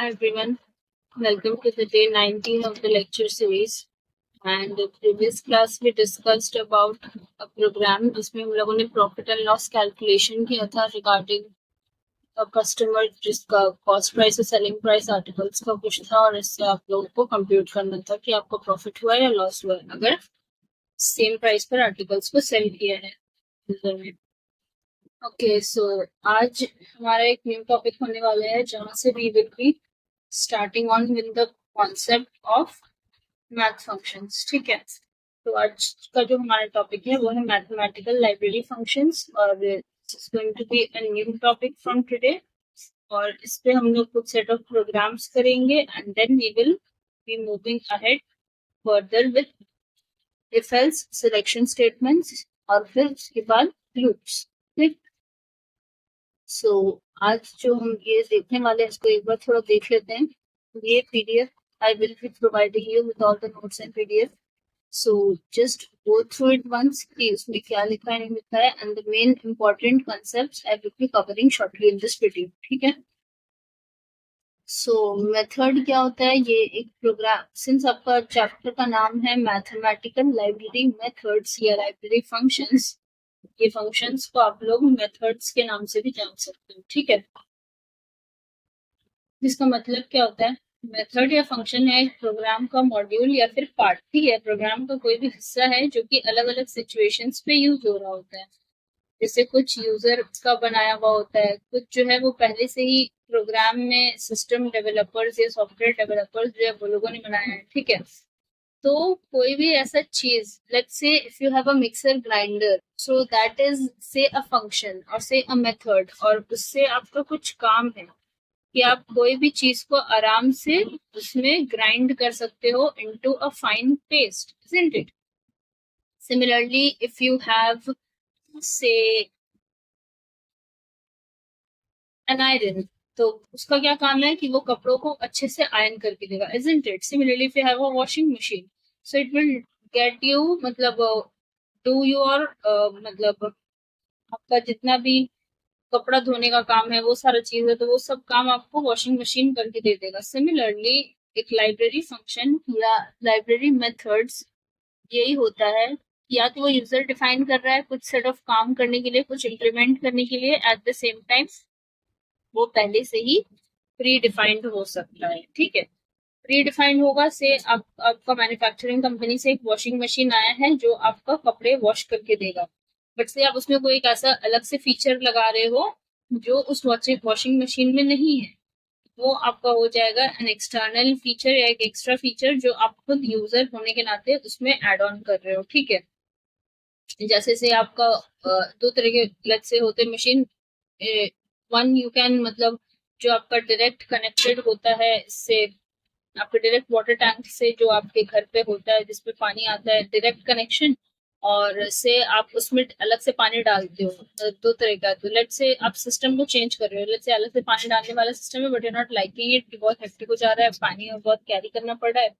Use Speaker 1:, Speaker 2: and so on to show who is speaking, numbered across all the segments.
Speaker 1: Hi everyone, welcome to the day 19 of the lecture series. And the previous class we discussed about a program जिसमें हम लोगों ने profit and loss calculation किया था regarding a customer जिसका cost price और selling price articles का कुछ था, और इससे आप लोगों को कंप्यूट करना था कि आपको प्रॉफिट हुआ या लॉस हुआ अगर सेम प्राइस पर आर्टिकल्स को सेल किया है। ओके, सो आज हमारा एक न्यू टॉपिक होने वाला है जहाँ से we will be starting on with the concept of math functions. ठीक है, तो आज का जो हमारा टॉपिक है वो है मैथमेटिकल लाइब्रेरी फंक्शंस, और it's going to be a new topic from today. और इस पे हम लोग कुछ सेट ऑफ प्रोग्राम्स करेंगे and then we will be moving ahead further with if else selection statements और फिर उसके बाद लूप्स। ठीक, सो आज जो हम ये देखने वाले हैं इसको एक बार थोड़ा देख लेते हैं। ये PDF I will be providing you with all the notes and PDF, so just go through it once कि उसमें क्या लिखा है नहीं लिखा है, and the main important concepts I will be covering shortly in this PDF. ठीक है, सो मेथड क्या होता है? ये एक प्रोग्राम, सिंस आपका चैप्टर का नाम है मैथमेटिकल लाइब्रेरी मेथड्स या लाइब्रेरी फंक्शंस, ये फंक्शंस को आप लोग मेथड्स के नाम से भी जान सकते हो। ठीक है, जिसका मतलब क्या होता है? मेथड या फंक्शन है एक प्रोग्राम का मॉड्यूल या फिर पार्ट। ठीक है, प्रोग्राम का कोई भी हिस्सा है जो कि अलग अलग सिचुएशंस पे यूज हो रहा होता है। जैसे कुछ यूजर का बनाया हुआ होता है, कुछ जो है वो पहले से ही प्रोग्राम में सिस्टम डेवलपर्स या सॉफ्टवेयर डेवलपर्स जो है वो लोगों ने बनाया है। ठीक है, तो कोई भी ऐसा चीज, let's say if you have a mixer grinder, so that is से अ फंक्शन और से अ मेथड, और उससे आपका कुछ काम है कि आप कोई भी चीज को आराम से उसमें ग्राइंड कर सकते हो into a fine paste, isn't it? Similarly, if you have say an iron, तो उसका क्या काम है कि वो कपड़ों को अच्छे से आयरन करके देगा, isn't it? Similarly, if you have a washing machine, so it will get you मतलब do your मतलब आपका जितना भी कपड़ा धोने का काम है वो सारा चीज है, तो वो सब काम आपको वॉशिंग मशीन करके दे देगा। सिमिलरली एक लाइब्रेरी फंक्शन या लाइब्रेरी मेथड्स यही होता है, या तो वो यूजर डिफाइन कर रहा है कुछ सेट ऑफ काम करने के लिए, कुछ इम्प्लीमेंट करने के लिए, एट द सेम टाइम वो पहले से ही प्री डिफाइंड हो सकता है। ठीक है, प्री डिफाइंड होगा से आपका मैन्युफैक्चरिंग कंपनी से एक वॉशिंग मशीन आया है जो आपका कपड़े वॉश करके देगा, बट से आप उसमें कोई एक ऐसा अलग से फीचर लगा रहे हो जो उस वॉशिंग मशीन में नहीं है, वो आपका हो जाएगा एन एक्सटर्नल फीचर या एक एक्स्ट्रा फीचर जो आप खुद यूजर होने के नाते उसमें एड ऑन कर रहे हो। ठीक है, जैसे से आपका दो तरह के लेट्स से होते मशीन, वन यू कैन मतलब जो आपका डायरेक्ट कनेक्टेड होता है इससे, आपके डायरेक्ट वाटर टैंक से जो आपके घर पे होता है जिसपे पानी आता है, डायरेक्ट कनेक्शन, और से आप उसमें अलग से पानी डालते हो। दो तरह का, तो लेट से आप सिस्टम को चेंज कर रहे हो, लेट से अलग से पानी डालने वाला सिस्टम है but you not liking it, बहुत हेक्टिक हो जा रहा है पानी और बहुत कैरी करना पड़ रहा है,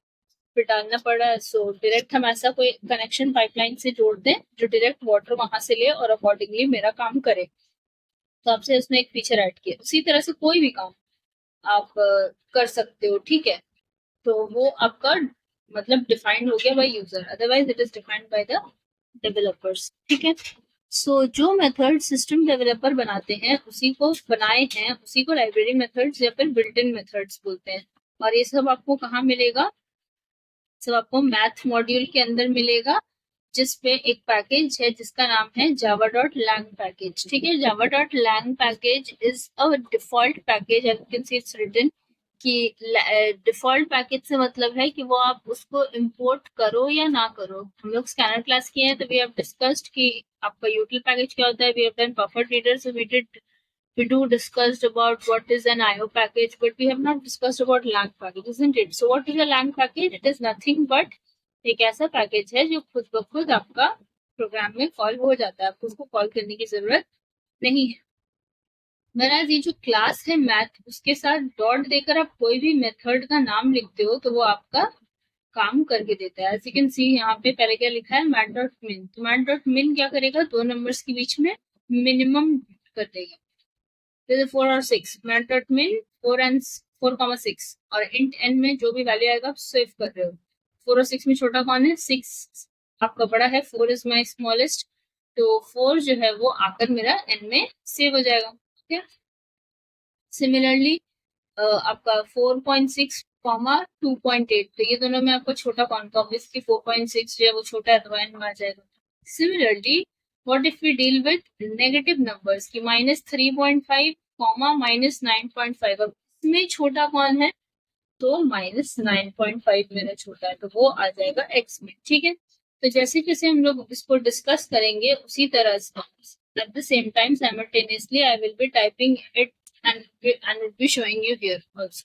Speaker 1: फिर डालना पड़ रहा है, सो डायरेक्ट हम ऐसा कोई कनेक्शन पाइपलाइन से जोड़ दें जो डायरेक्ट वाटर वहां से ले और अकॉर्डिंगली मेरा काम करे, तो आपसे उसमें एक फीचर ऐड किया। उसी तरह से कोई भी काम आप कर सकते हो। ठीक है, तो वो आपका मतलब डिफाइंड हो गया by user, otherwise it is defined by the developers. ठीक है, सो जो मेथड सिस्टम डेवलपर बनाते हैं उसी को बनाए हैं, उसी को लाइब्रेरी मेथड्स या फिर बिल्ट इन मेथड्स बोलते हैं। और ये सब आपको कहाँ मिलेगा? सब आपको मैथ मॉड्यूल के अंदर मिलेगा, जिसपे एक पैकेज है जिसका नाम है java.lang पैकेज। ठीक है, java.lang package is a default package, and you can see it's written कि डिफॉल्ट पैकेज से मतलब है कि वो आप उसको इंपोर्ट करो या ना करो। हम लोग स्कैनर क्लास किए हैं तो वी हैव डिस्कस्ड कि आपका यूटिल पैकेज क्या होता है, we have done buffer reader, so we do discussed about what is an IO package, but we have not discussed about lang package, isn't it? So what is a lang package? It is nothing but एक ऐसा package है जो खुद ब खुद आपका programme में call हो जाता है, आपको उसको कॉल करने की जरूरत नहीं है। वरना ये जो क्लास है मैथ, उसके साथ डॉट देकर आप कोई भी मेथड का नाम लिखते हो तो वो आपका काम करके देता है। एज यू कैन सी यहाँ पे पहले क्या लिखा है, मैथ डॉट मिन, तो मैथ डॉट मिन क्या करेगा, दो नंबर्स के बीच में मिनिमम कर देगा, 4 और 6, mat.min 4 and 4,6 और इंट n में जो भी वैल्यू आएगा आप सेव कर रहे हो। 4 और 6 में छोटा कौन है? 6 आपका बड़ा है, 4 इज माई स्मॉलेस्ट, तो 4 जो है वो आकर मेरा n में सेव हो जाएगा। ठीक है, सिमिलरली आपका 4.6 कॉमा 2.8, तो ये दोनों में आपको छोटा कौन? तो ऑब्वियसली 4.6 जो है वो छोटा है तो n में आ जाएगा। Similarly what if we deal with negative numbers की -3.5 कॉमा -9.5, अब इसमें छोटा कौन है? तो -9.5 मेरा छोटा है, तो वो आ जाएगा x में। ठीक है, तो जैसे जैसे हम लोग इसको डिस्कस करेंगे उसी तरह से at the same time simultaneously I will B typing it and will be showing you here also.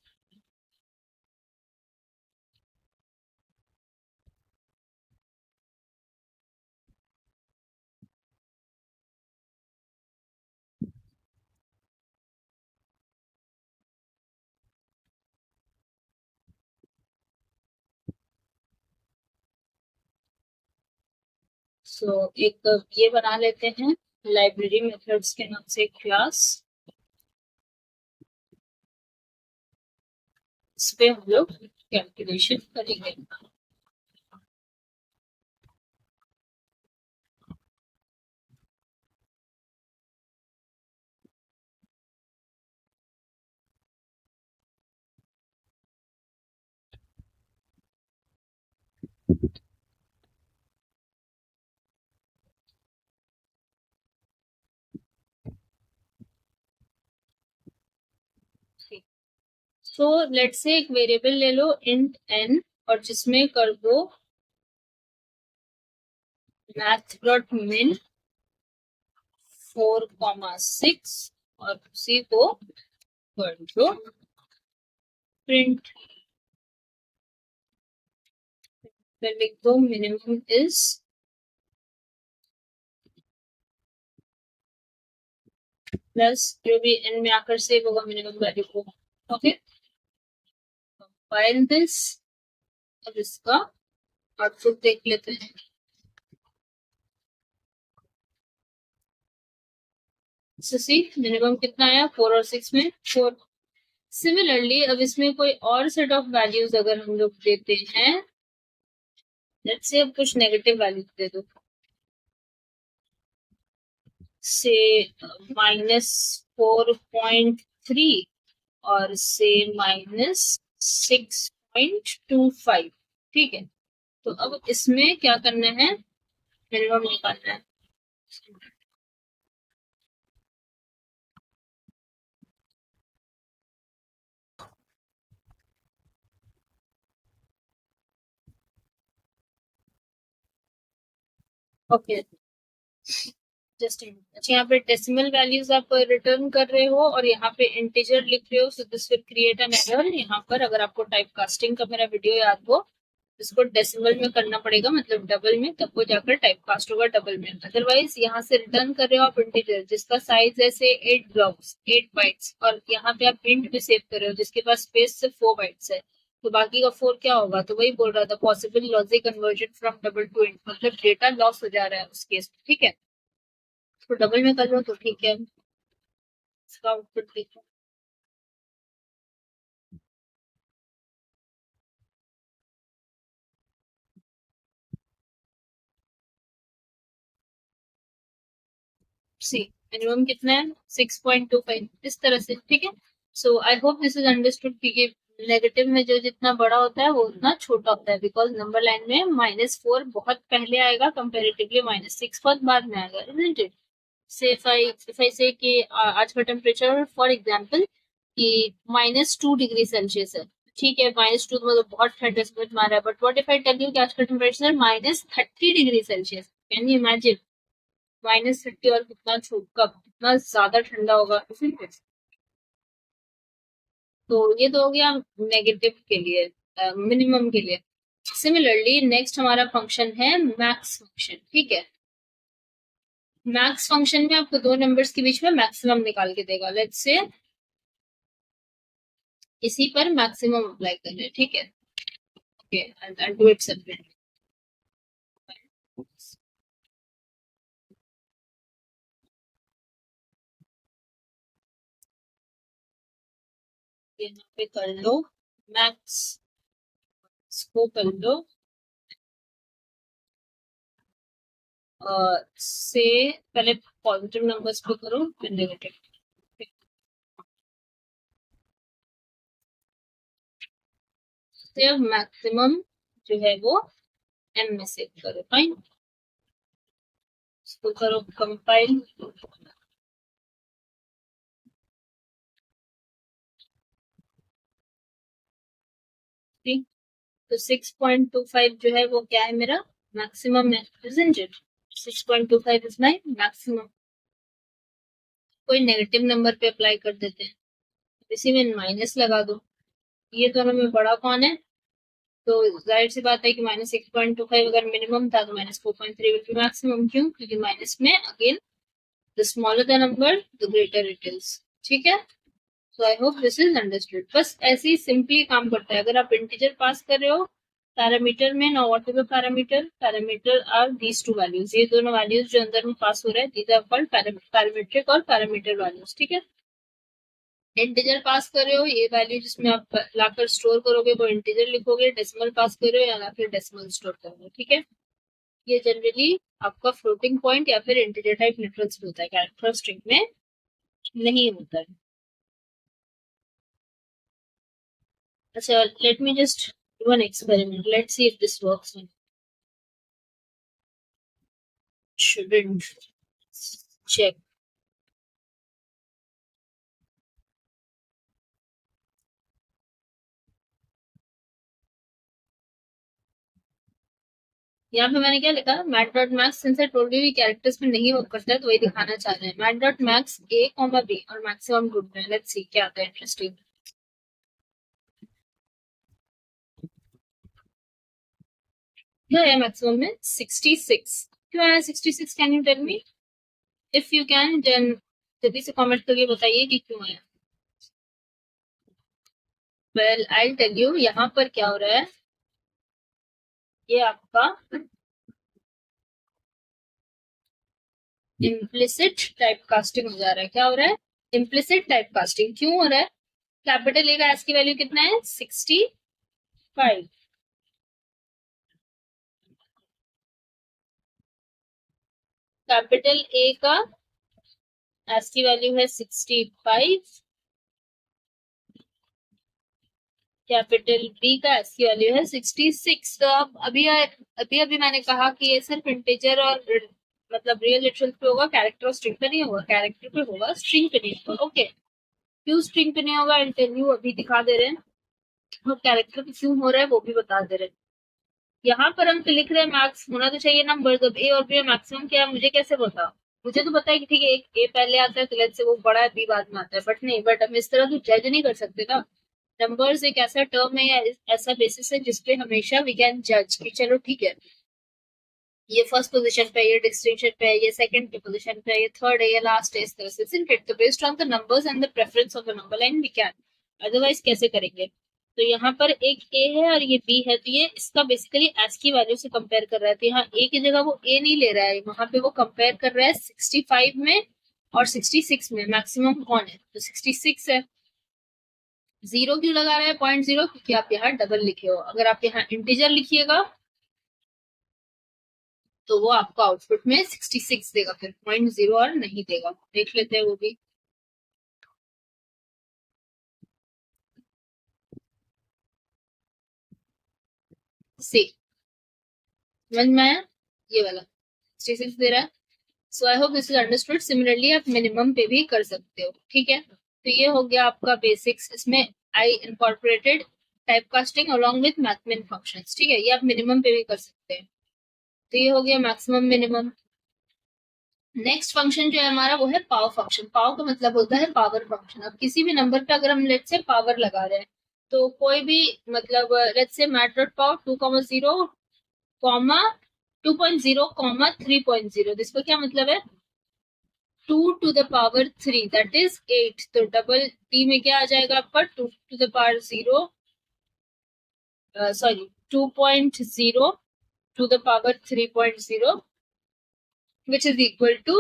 Speaker 1: So एक ये बना लेते हैं लाइब्रेरी मेथड्स के नाम से क्लास, इस पे हम लोग कैलकुलेशन करेंगे। सो लेट्स से एक वेरिएबल ले लो इंट n और जिसमें कर दो math.min 4,6 और उसी को कर दो प्रिंट, फिर लिख दो मिनिमम इज प्लस जो भी n में आकर सेव होगा मिनिमम वैल्यू को। ओके, कंपाइल दिस, अब इसका आउटपुट देख लेते हैं। सी मिनिमम कितना आया? 4 और 6 में 4। सिमिलरली अब इसमें कोई और सेट ऑफ वैल्यूज अगर हम लोग देते हैं, लेट्स से अब कुछ नेगेटिव वैल्यूज दे दो, से -4.3 और से -6.25। ठीक है, तो अब इसमें क्या करना है? मिनिमम निकालना है। ओके, जस्ट अच्छा, यहाँ पे डेसिमल वैल्यूज आप रिटर्न कर रहे हो और यहाँ पे इंटीजर लिख रहे हो, so this will create an error. यहाँ पर अगर आपको टाइप कास्टिंग का मेरा वीडियो याद हो, इसको डेसिमल में करना पड़ेगा, मतलब डबल में, तब वो जाकर टाइप कास्ट होगा डबल में। अदरवाइज यहाँ से रिटर्न कर रहे हो आप इंटीजर जिसका साइज है से 8 ब्लॉक्स 8 बाइट्स, और यहाँ पे आप इंट भी सेव कर रहे हो जिसके पास स्पेस सिर्फ 4 बाइट्स है, तो बाकी का 4 क्या होगा? तो वही बोल रहा था, possible logic conversion from double two int, मतलब डेटा लॉस हो जा रहा है उस केस में। ठीक है, तो डबल में कर लो तो ठीक है, इसका आउटपुट देखो। सी मिनिमम कितना है? 6.25, इस तरह से। ठीक है, so I hope this is understood कि नेगेटिव में जो जितना बड़ा होता है वो उतना छोटा होता है, बिकॉज नंबर लाइन में -4 बहुत पहले आएगा कंपेरेटिवली -6 बहुत बाद में आएगा, इजंट इट? से if I say कि आज का टेम्परेचर फॉर एग्जाम्पल कि -2 डिग्री सेल्सियस है, ठीक है, -2 मतलब बहुत ठंड है, समझ में आ रहा है, but what if I tell you कि आज का temperature -30 degree Celsius, can you imagine? -30 और कितना कब कितना ज्यादा ठंडा होगा, isn't it? तो ये तो हो गया नेगेटिव के लिए, मिनिमम के लिए। सिमिलरली नेक्स्ट हमारा फंक्शन है मैक्स फंक्शन। ठीक है, मैक्स फंक्शन में आपको दो नंबर्स के बीच में मैक्सिमम निकाल के देगा। लेट्स से इसी पर मैक्सिमम अप्लाई कर रहे हैं। ठीक है, okay, I'll do it separately. यहाँ पे कर लो मैक्स, इसको कर लो से पहले पॉजिटिव नंबर्स पे करो फिर नेगेटिव। तो मैक्सिमम जो है वो एम में सेव करो। फाइन, इसको करो कंपाइल। ठीक, तो 6.25 जो है वो क्या है मेरा मैक्सिमम है, isn't it? 6.25 is my maximum. कोई नेगेटिव नंबर पे अप्लाई कर देते हैं, इसी में माइनस लगा दो। ये दोनों में बड़ा कौन है, तो जाहिर सी बात है कि -6.25 अगर मिनिमम था तो -4.3 विल बी मैक्सिमम। क्यों? क्योंकि माइनस में again the smaller the number the greater it is. ठीक है, so I hope this is understood. बस ऐसे ही सिंपली काम करता है। अगर आप इंटीजर पास कर रहे हो पैरामीटर में, ना what is the parameter are these two values. ये दोनों वैल्यूज जो अंदर में पास हो रहा है दीज आर कॉल्ड पैरामीट्रिक और पैरामीटर वैल्यूज। ठीक है, इंटीजर पास कर रहे हो, ये वैल्यू जिसमें आप लाकर स्टोर करोगे वो इंटीजर लिखोगे। डेसिमल पास कर रहे हो या लाकर डेसिमल स्टोर करोगे। ठीक है, ये जनरली आपका फ्लोटिंग पॉइंट या फिर इंटीजर टाइप नेटवर्क्स में होता है, कैरेक्टर स्ट्रिंग में नहीं होता है। अच्छा, let me just do an experiment, let's see if this works. Shouldn't check। यहाँ पे मैंने क्या लिखा, math dot max since I told you characters में नहीं वर्क करता है तो वही दिखाना चाह रहे हैं। मैट डॉट मैक्स ए कॉमा बी और मैक्सिमम गुड में, लेट्स सी क्या आता है इंटरेस्टिंग। क्या है मैक्सिमम में 66। क्यों आया 66? Can you tell me? If you can then जल्दी से कमेंट करके बताइए कि क्यों आया। वेल आई टेल यू, यहाँ पर क्या हो रहा है, ये आपका इम्प्लिसिट टाइप कास्टिंग हो जा रहा है। क्या हो रहा है? Implicit type casting. क्यों हो रहा है? कैपिटल ए का एस की वैल्यू कितना है? 65। कैपिटल ए का एस की वैल्यू है 65, कैपिटल बी का एस की वैल्यू है 66। तो अब अभी अभी मैंने कहा कि ये सिर्फ इंटीजर और मतलब रियल लिटरल पे होगा, कैरेक्टर और स्ट्रिंग पे नहीं होगा। कैरेक्टर पे होगा, स्ट्रिंग पे नहीं होगा। ओके, क्यों स्ट्रिंग पे नहीं होगा इंटरव्यू अभी दिखा दे रहे हैं, और कैरेक्टर पे क्यों हो रहा है वो भी बता दे रहे हैं। यहाँ पर हम लिख रहे हैं मैक्स होना तो चाहिए नंबर, जब ए और बी मैक्सिमम क्या है मुझे कैसे पता? मुझे तो पता है कि ठीक है एक ए पहले आता है तो लेट्स से वो बड़ा है, बी बाद में आता है, बट नहीं, बट हम इस तरह तो जज नहीं कर सकते ना। नंबर्स एक ऐसा टर्म है या ऐसा बेसिस है जिसपे हमेशा वी कैन जज कि चलो ठीक है ये फर्स्ट पोजीशन पे, ये डिस्टिंक्शन पे, ये सेकंड की पोजीशन पे, ये थर्ड है, ये लास्ट है, इस तरह से। isn't it? तो based on the numbers and the preference of the number line we can, otherwise कैसे करेंगे? तो यहाँ पर एक ए है और ये बी है, तो ये इसका बेसिकली एस की वैल्यू से कंपेयर कर रहा है। तो यहाँ ए की जगह वो ए नहीं ले रहा है, वहां पे वो कंपेयर कर रहा है 65 में और 66 में मैक्सिमम कौन है, तो 66 है। जीरो क्यों लगा रहा है 0.0? क्योंकि आप यहाँ डबल लिखे हो। अगर आप यहाँ इंटीजर लिखिएगा तो वो आपको आउटपुट में 66 देगा, फिर 0.0 और नहीं देगा। देख लेते हैं वो भी। से समझ में आया? ये वाला 66 दे रहा है। So I hope this is understood. Similarly आप मिनिमम पे भी कर सकते हो। ठीक है, तो ये हो गया आपका बेसिक्स। इसमें I incorporated type casting along with math functions. ठीक है, ये आप मिनिमम पे भी कर सकते हैं। तो ये हो गया मैक्सिमम मिनिमम। नेक्स्ट फंक्शन जो है हमारा वो है पावर फंक्शन। पावर का मतलब होता है पावर फंक्शन। अब किसी भी नंबर पे अगर हम लेट से पावर लगा रहे हैं तो कोई भी मतलब लेट से math dot power 2,0 comma 2.0 comma 3.0, इसका क्या मतलब है? 2 to the power 3 that is 8। तो डबल डी में क्या आ जाएगा आपका? 2 to the power 0 sorry 2.0 to the power 3.0 which is equal to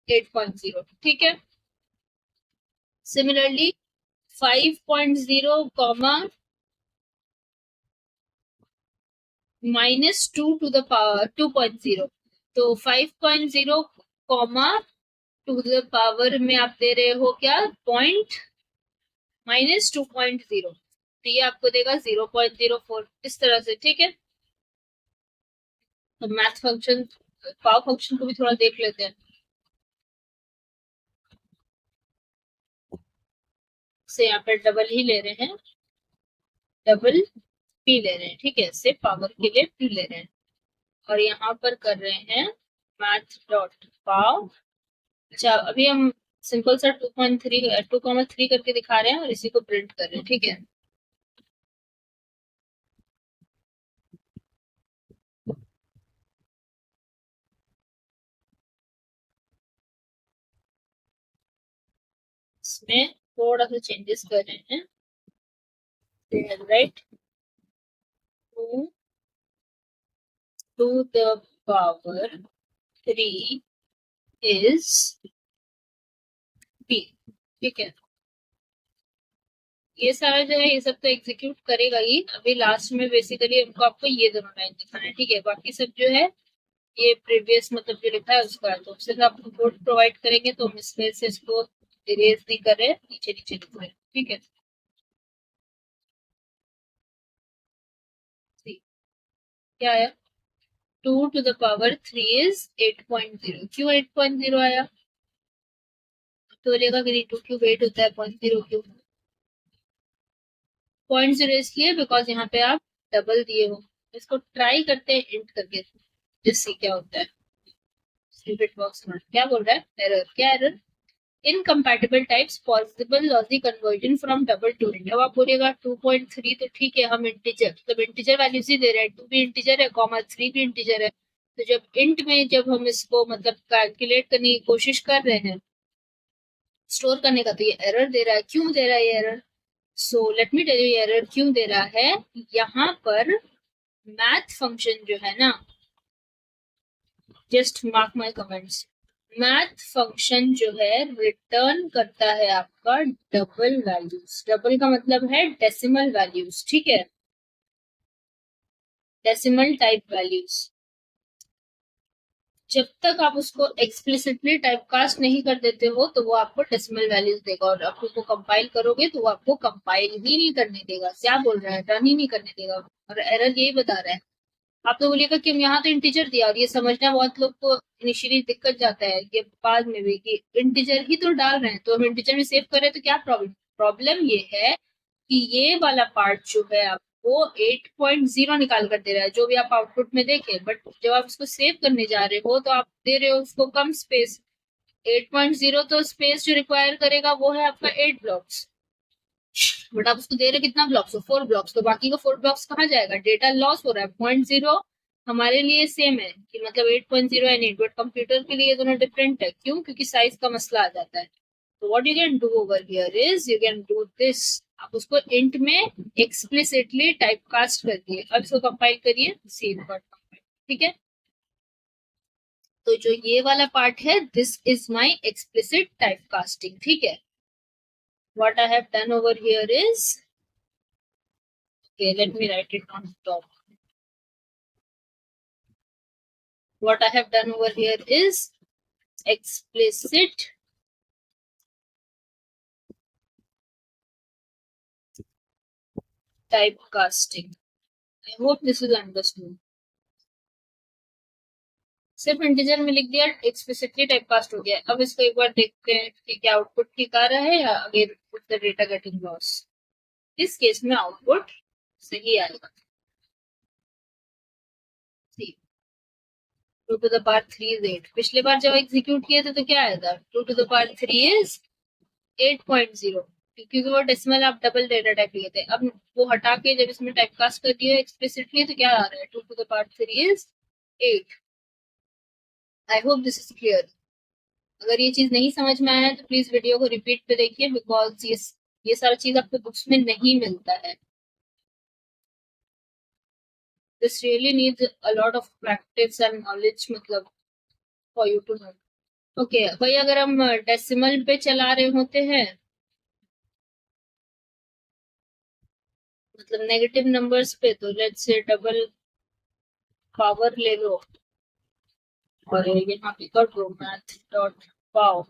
Speaker 1: 8.0। ठीक है, similarly 5.0 comma -2 to the power 2.0, तो 5.0 कॉमा टू द पावर में आप दे रहे हो क्या पॉइंट -2.0, तो ये आपको देगा 0.04 इस तरह से, ठीक है। तो मैथ फंक्शन पावर फंक्शन को भी थोड़ा देख लेते हैं। से यहाँ पे डबल ही ले रहे हैं, डबल पी ले रहे हैं, ठीक है, से पावर के लिए पी ले रहे हैं, और यहाँ पर कर रहे हैं मैथ डॉट पाव। अच्छा, अभी हम सिंपल सा 2.3 करके दिखा रहे हैं और इसी को प्रिंट कर रहे हैं, ठीक है। इसमें थोड़ा सा चेंजेस कर रहे हैं, right, to the power 3 is p, ठीक है। ये सारा जो है ये सब तो एग्जीक्यूट करेगा ही, अभी लास्ट में बेसिकली हमको आपको ये दोनों लाइन दिखाना है, ठीक है। बाकी सब जो है ये प्रीवियस मतलब जो लिखा है उसका है, तो सिर्फ आपको कोड प्रोवाइड करेंगे तो हम इसमें से इसको इरेज नहीं कर रहे, नीचे नीचे लिख रहे हैं, ठीक है। क्या आया, 2 to the power 3 इज 8.0, क्यों 8.0 आया, तो बोलेगा कि 2 क्यूब 8 होता है, 0.0 क्यूब 0.0 इसलिए बिकॉज यहाँ पे आप डबल दिए हो। इसको ट्राई करते हैं इंट करके, जिससे क्या होता है। क्या बोल रहा है, एरर, क्या error, incompatible types possible logic conversion from double two int. अब आप बोलेगा 2.3 तो ठीक है, हम इंटीजर मतलब इंटीजर वैल्यूज ही दे रहे हैं, 2 भी इंटीजर है, कॉमा 3 भी इंटीजर है, तो जब इंट में जब हम इसको मतलब कैलकुलेट करने की कोशिश कर रहे हैं स्टोर करने का, तो ये एरर दे रहा है। क्यों दे रहा है ये error, so let me tell you error क्यों दे रहा है। यहाँ पर मैथ फंक्शन जो है ना, just mark my comments, math function जो है रिटर्न करता है आपका डबल वैल्यूज, डबल का मतलब है डेसिमल वैल्यूज, ठीक है, डेसिमल टाइप वैल्यूज। जब तक आप उसको एक्सप्लिसिटली टाइपकास्ट नहीं कर देते हो तो वो आपको डेसिमल वैल्यूज देगा, और आप उसको कंपाइल करोगे तो वो आपको कंपाइल ही नहीं करने देगा, क्या बोल रहा है, रन ही नहीं करने देगा, और एरर यही बता रहा है। आप तो बोलिएगा कि हम यहाँ तो इंटीजर दिया, और ये समझना बहुत लोग को इनिशियली दिक्कत जाता है ये बाद में भी कि इंटीजर ही तो डाल रहे हैं, तो हम इंटीजर में सेव करें तो क्या प्रॉब्लम, प्रॉब्लम ये है कि ये वाला पार्ट जो है आपको 8.0 निकाल कर दे रहा है, जो भी आप आउटपुट में देखें, बट जब आप इसको सेव करने जा रहे हो तो आप दे रहे हो उसको कम स्पेस। 8.0 तो स्पेस जो रिक्वायर करेगा वो है आपका 8 ब्लॉक्स, बट आप उसको दे रहे कितना ब्लॉक्स हो, 4 ब्लॉक्स, तो बाकी का 4 ब्लॉक्स कहाँ जाएगा, डेटा लॉस हो रहा है। 0.0 हमारे लिए सेम है कि मतलब 8.0 एंड 8, बट कंप्यूटर के लिए दोनों डिफरेंट है, क्यों, क्योंकि साइज का मसला आ जाता है। तो what you can do over here is you can do this, आप उसको इंट में एक्सप्लिसिटली टाइपकास्ट कर दिए, अब इसको कंपाइल करिए, सेव बट कंपाइल, ठीक है। तो जो ये वाला पार्ट है this is my explicit typecasting, ठीक है। what I have done over here is, okay, let me write it on top. What I have done over here is explicit typecasting. I hope this is understood. सिर्फ integer में लिख दिया, explicitly typecast हो गया। अब इसको एक बार देखते हैं कि क्या आउटपुट ठीक आ रहा है या again the data getting loss. इस केस में आउटपुट सही आएगा। 2 to the power 3 is 8, पिछले बार जब एग्जीक्यूट किए थे तो क्या आया था, 2 to the power 3 is 8.0, क्योंकि वो डेसिमल आप डबल डेटा टाइप लिए थे। अब वो हटा के जब इसमें टाइपकास्ट कर दिया एक्सप्लिसिटली तो क्या आ रहा है, 2 to the power 3 is 8। I hope this is clear. अगर ये चीज नहीं समझ में आया है तो प्लीज वीडियो को रिपीट पे देखिए, बिकॉज ये सारा चीज आपको बुक्स में नहीं मिलता है। This really needs a lot of practice and knowledge, मतलब for you to know. Okay भाई, अगर हम डेसिमल पे चला रहे होते हैं मतलब नेगेटिव नंबर्स पे तो लेट्स से डबल पावर ले लो और यहाँ पे कर दो मैथ डॉट पाव।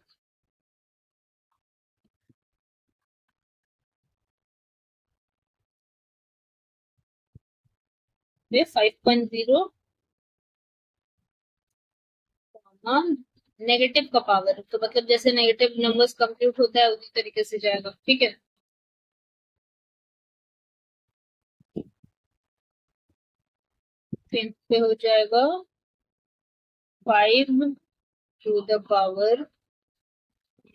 Speaker 1: ये 5.0 नेगेटिव का पावर, तो मतलब जैसे नेगेटिव नंबर्स कंप्यूट होता है उसी तरीके से जाएगा, ठीक है। फिर पे हो जाएगा 5 to the power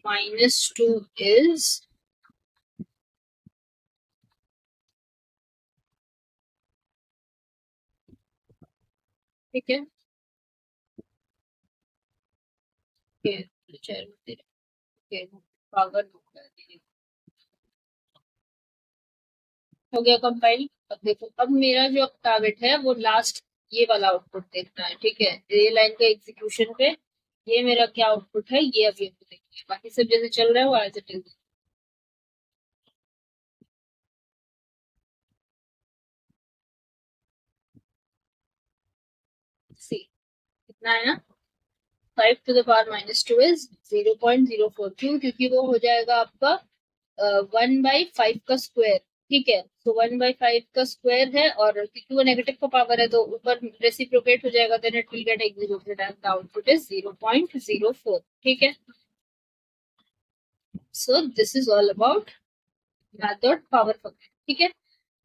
Speaker 1: -2 is, ठीक है। पावर हो गया कंपाइल। अब देखो, अब मेरा जो टारगेट है वो लास्ट ये वाला आउटपुट देखना है, ठीक है। ये लाइन का एग्जीक्यूशन पे ये मेरा क्या आउटपुट है ये अभी हमको देखना है, बाकी सब जैसे चल रहा है वो एज इट इज। सी कितना है ना, 5 to the power -2 इज 0.04, क्यों? क्योंकि वो हो जाएगा आपका 1/5 का स्क्वायर, ठीक है। तो 1/5 का स्क्वायर है और क्योंकि वो नेगेटिव का पावर है तो ऊपर रेसिप्रोकेट हो जाएगा, then it will get executed and the output is 0.04, ठीक है। So this is all about method power function, ठीक है।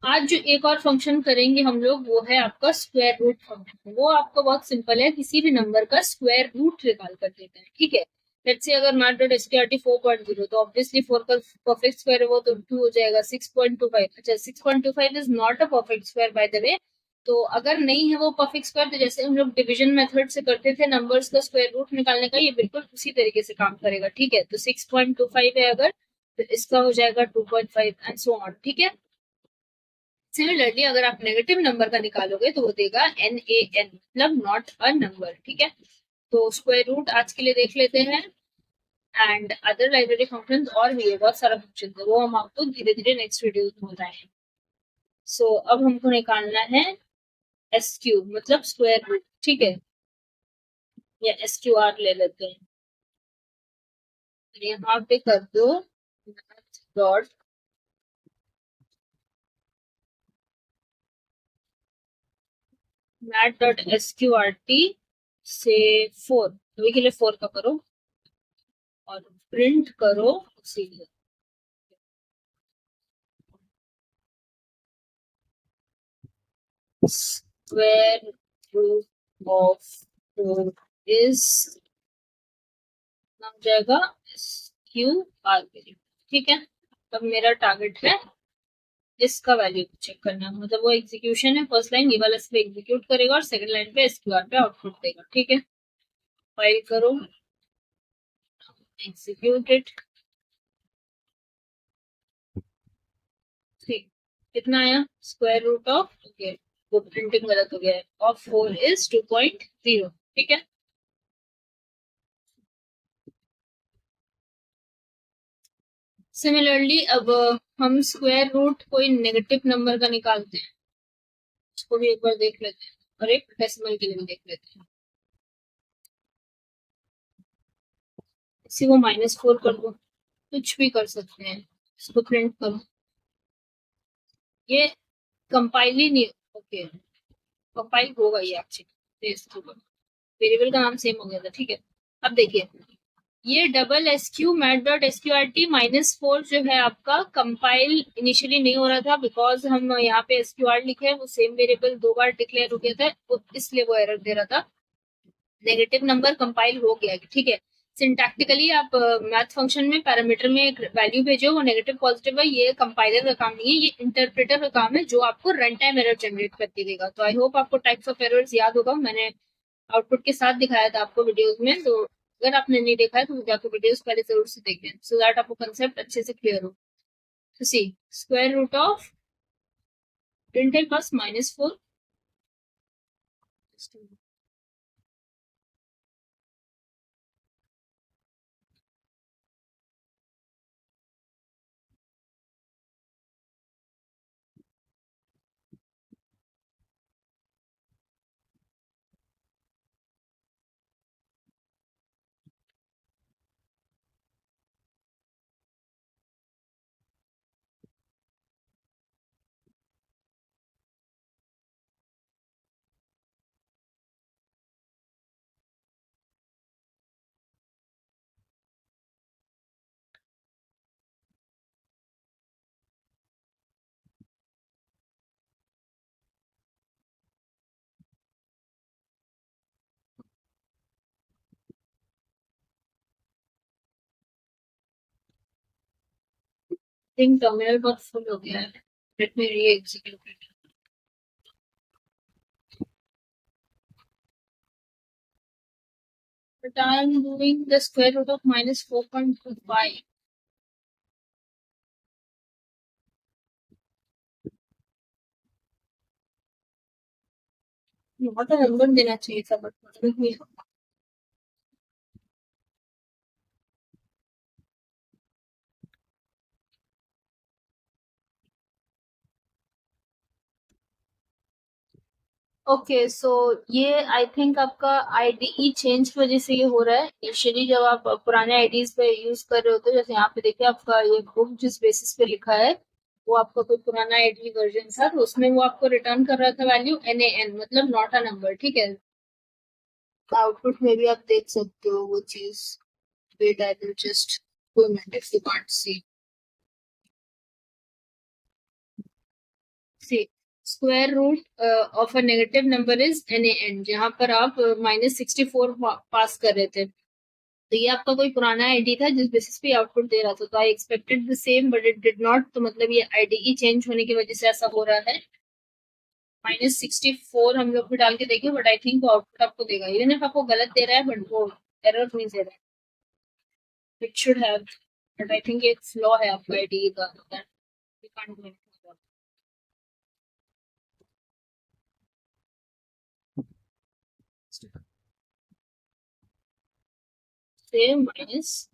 Speaker 1: आज जो एक और फंक्शन करेंगे हम लोग वो है आपका स्क्वायर रूट फंक्शन। वो आपका बहुत सिंपल है, किसी भी नंबर का स्क्वायर रूट निकाल कर देता है, ठीक है। लेट्स से अगर मैथ डॉट एसक्यूआरटी 4.0 तो ऑब्वियसली 4 का परफेक्ट स्क्वायर है वो तो 2 हो जाएगा 6.25। अच्छा 6.25 is not a perfect square by the way. तो अगर नहीं है वो परफेक्ट स्क्वायर तो जैसे हम लोग डिवीजन मेथड से करते थे नंबर्स का स्क्वायर रूट निकालने का, ये बिल्कुल उसी तरीके से काम करेगा, ठीक है। तो 6.25 है अगर, तो इसका हो जाएगा 2.5 एंड सो ऑन, ठीक है। सिमिलरली अगर आप नेगेटिव नंबर का निकालोगे तो वो देगा NaN, मतलब नॉट अ नंबर, ठीक है। तो स्क्वायर रूट आज के लिए देख लेते हैं, एंड अदर लाइब्रेरी फंक्शंस और भी है, बहुत सारा फंक्शन है, वो हम आपको धीरे धीरे नेक्स्ट वीडियो में बताएंगे। सो अब हमको निकालना है SQ मतलब स्क्वायर रूट, ठीक है, या SQR ले लेते हैं। यहाँ पे कर दो डॉट मैथ.sqrt से 4, अभी के लिए 4 का करो और प्रिंट करो उसी square root of 4 is हो जाएगा SQR वैल्यू, ठीक है। अब मेरा टारगेट है इसका वैल्यू चेक करना, मतलब वो एग्जीक्यूशन है, फर्स्ट लाइन ये वाला इस पे एग्जीक्यूट करेगा और सेकंड लाइन पे SQR पे आउटपुट देगा, ठीक है। फाइल करो, एग्जीक्यूट इट, ठीक। कितना आया स्क्वायर रूट ऑफ, ओके वो प्रिंटिंग गलत हो गया है, ऑफ 4 इज 2.0, ठीक है। सिमिलरली अब हम स्क्वायर रूट कोई नेगेटिव नंबर का निकालते हैं, उसको भी एक बार देख लेते हैं और एक डेसिमल के लिए भी देख लेते हैं। इसी को -4 कर दो, कुछ भी कर सकते हैं, इसको प्रिंट करो। ये कंपाइल ही नहीं, ओके कंपाइल होगा ये एक्चुअली, वेरिएबल का नाम सेम हो गया था, ठीक है। अब देखिए ये double SQ math dot SQRT -4 जो है आपका कंपाइल इनिशियली नहीं हो रहा था, बिकॉज हम यहाँ पे SQR लिखे हैं, वो सेम वेरिएबल 2 बार डिक्लेयर हो गया था, इसलिए वो एरर दे रहा था। नेगेटिव नंबर कंपाइल हो गया, ठीक है। सिंटैक्टिकली आप मैथ फंक्शन में पैरामीटर में एक वैल्यू भेजो, वो नेगेटिव पॉजिटिव है, ये कंपाइलर का काम नहीं है, ये इंटरप्रेटर का काम है जो आपको रन टाइम एरर जनरेट करके देगा। तो आई होप आपको टाइप्स ऑफ एरर्स याद होगा, मैंने आउटपुट के साथ दिखाया था आपको वीडियोस में, तो अगर आपने नहीं देखा है तो जाकर वीडियोस पहले जरूर से देख लें, सो दैट आपको कंसेप्ट अच्छे से क्लियर हो। तो C square root of printed plus -4, think terminal बहुत फुल हो गया है. Let me re execute it. But I am doing the square root of minus 4.25. बहुत नंबर देना चाहिए था बट मतलब नहीं. ओके सो ये आई थिंक आपका आईडीई चेंज की वजह से ये हो रहा है. इनिशियली जब आप पुराने आईडीज पे यूज कर रहे होते हो, जैसे यहाँ पे देखिए आपका ये बुक जिस बेसिस पे लिखा है वो आपका कोई पुराना आईडी वर्जन था, तो उसमें वो आपको रिटर्न कर रहा था वैल्यू NaN, मतलब नॉट अ नंबर. ठीक है, आउटपुट में भी आप देख सकते हो वो चीज. वेट आई विल जस्ट कोई minute if you can't see. See square root of a negative number is NaN, जहां पर आप -64 पास कर रहे थे. तो ये आपका कोई पुराना आईडी था जिस बेसिस पे आउटपुट दे रहा था. तो I expected the same but it did not. तो मतलब ये आईडीई चेंज होने की वजह से ऐसा हो रहा है. -64 हम लोग भी डाल के देखें बट आई थिंक वो आउटपुट आपको देगा. इवन इफ आपको गलत दे रहा है बट वो एरर नहीं दे रहा है. It should have, but I think एक फ्लॉ है आपका आईडीई का. That we can't do anything about. से -64.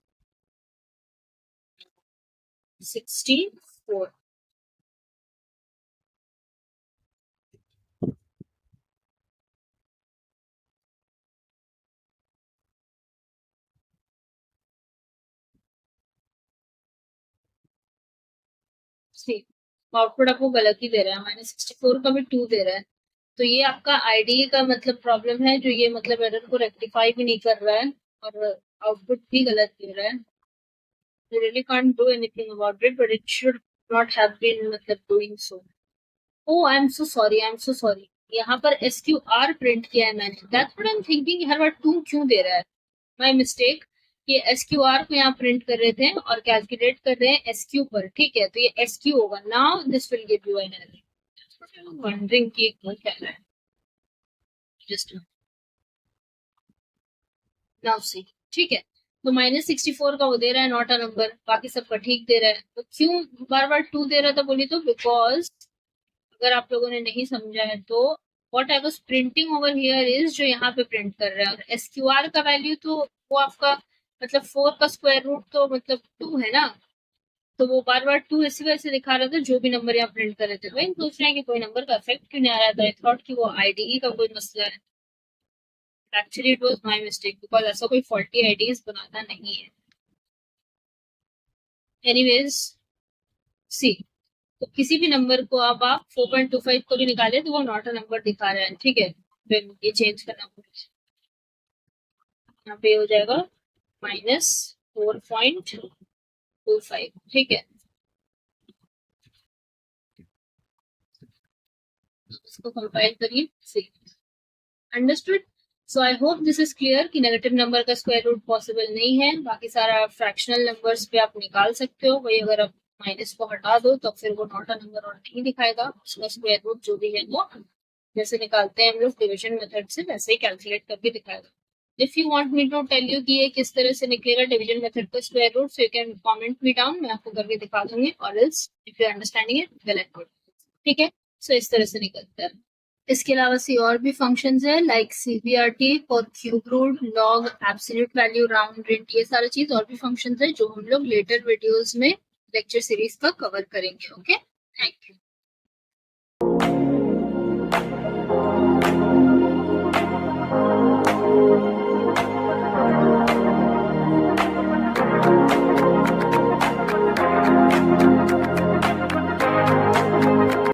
Speaker 1: आउटपुट आपको गलत ही दे रहा है. -64 का भी 2 दे रहा है. तो ये आपका आईडी का मतलब प्रॉब्लम है, जो ये मतलब एरर को रेक्टिफाई भी नहीं कर रहा है और आउटपुट भी गलत दे रहा है. You really can't do anything about it, but it should not have been मतलब doing so. Oh, I am so sorry. I am so sorry. यहाँ पर SQR प्रिंट किया है मैंने. That's what I'm thinking. हर बार 2 क्यों दे रहा है? My mistake. ये SQR को यहाँ प्रिंट कर रहे थे और कैलकुलेट कर रहे हैं SQ पर. ठीक है, तो ये SQ होगा. Now this will give you an error. That's what I was wondering कि क्या कह रहा है. Just now see. ठीक है, तो -64 का वो दे रहा है नॉट अ नंबर, बाकी सबका ठीक दे रहा है. तो क्यों बार बार 2 दे रहा था बोली तो बिकॉज अगर आप लोगों ने नहीं समझा है तो what I was printing over here is जो यहाँ पे प्रिंट कर रहा है. और SQR का वैल्यू तो वो आपका मतलब 4 का स्क्वायर रूट तो मतलब 2 है ना. तो वो बार बार 2 इसी वजह से दिखा रहा था जो भी नंबर यहाँ प्रिंट कर रहे थे. वही सोच रहे हैं कि कोई नंबर का इफेक्ट क्यों नहीं आ रहा था. आई थॉट कि वो आईडीई का कोई मसला है. Actually it was my mistake because ऐसा कोई फॉल्टी आईडीज बनाता नहीं है. एनीवेज सी, तो किसी भी नंबर को अब आप 4.25 को भी निकाले तो वो नॉट अ नंबर दिखा रहा है. ठीक है, फिर ये चेंज करना पड़ेगा. यहाँ पे हो जाएगा -4.25. ठीक है, इसको कंपाइल करिए. See understood. So I hope this is clear कि नेगेटिव नंबर का स्क्वायर रूट पॉसिबल नहीं है. बाकी सारा फ्रैक्शनल नंबर्स पे आप निकाल सकते हो. वही अगर आप माइनस को हटा दो तो फिर वो नॉट अ नंबर और नहीं दिखाएगा. उसका स्क्वायर रूट जो भी है वो जैसे निकालते हैं हम लोग डिवीजन मेथड से वैसे ही कैलकुलेट करके दिखाएगा. If you want me to tell you कि ये किस तरह से निकलेगा डिवीजन मेथड का square root, so you can comment me down. मैं आपको करके दिखा दूंगी. और else if you understanding it well and good. ठीक है, सो इस तरह से निकलता है. इसके अलावा सी और भी फंक्शंस है like CBRT for cube root, log, absolute value, round, rint. ये सारी चीज और भी फंक्शंस है जो हम लोग लेटर वीडियोस में लेक्चर सीरीज का कवर करेंगे. Okay, thank you.